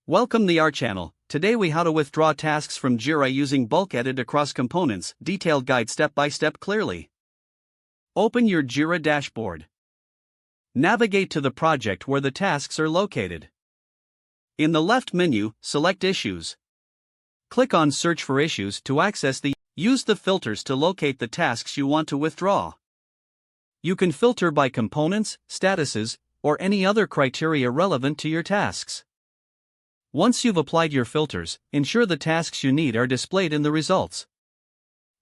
Welcome to our channel. Today we how to withdraw tasks from Jira using bulk edit across components, detailed guide step by step clearly. Open your Jira dashboard. Navigate to the project where the tasks are located. In the left menu, select Issues. Click on Search for Issues to access the Use the filters to locate the tasks you want to withdraw. You can filter by components, statuses, or any other criteria relevant to your tasks. Once you've applied your filters, ensure the tasks you need are displayed in the results.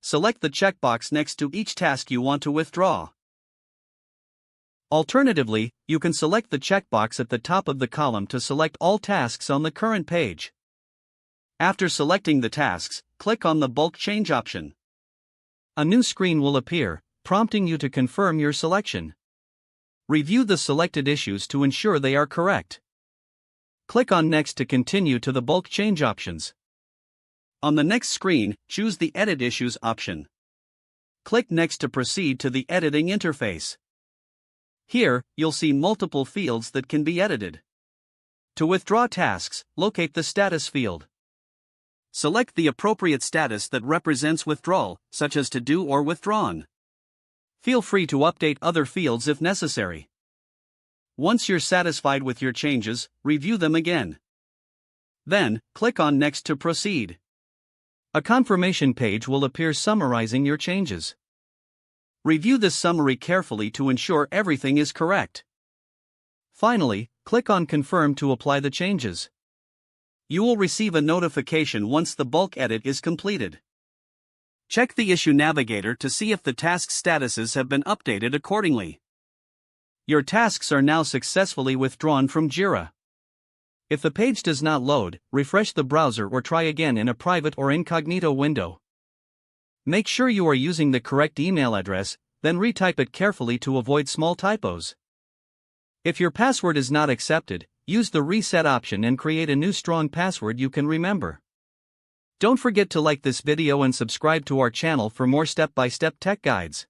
Select the checkbox next to each task you want to withdraw. Alternatively, you can select the checkbox at the top of the column to select all tasks on the current page. After selecting the tasks, click on the Bulk Change option. A new screen will appear, prompting you to confirm your selection. Review the selected issues to ensure they are correct. Click on Next to continue to the bulk change options. On the next screen, choose the Edit Issues option. Click Next to proceed to the editing interface. Here, you'll see multiple fields that can be edited. To withdraw tasks, locate the Status field. Select the appropriate status that represents withdrawal, such as To Do or Withdrawn. Feel free to update other fields if necessary. Once you're satisfied with your changes, review them again. Then, click on Next to proceed. A confirmation page will appear summarizing your changes. Review this summary carefully to ensure everything is correct. Finally, click on Confirm to apply the changes. You will receive a notification once the bulk edit is completed. Check the Issue Navigator to see if the task statuses have been updated accordingly. Your tasks are now successfully withdrawn from Jira. If the page does not load, refresh the browser or try again in a private or incognito window. Make sure you are using the correct email address, then retype it carefully to avoid small typos. If your password is not accepted, use the Reset option and create a new strong password you can remember. Don't forget to like this video and subscribe to our channel for more step-by-step tech guides.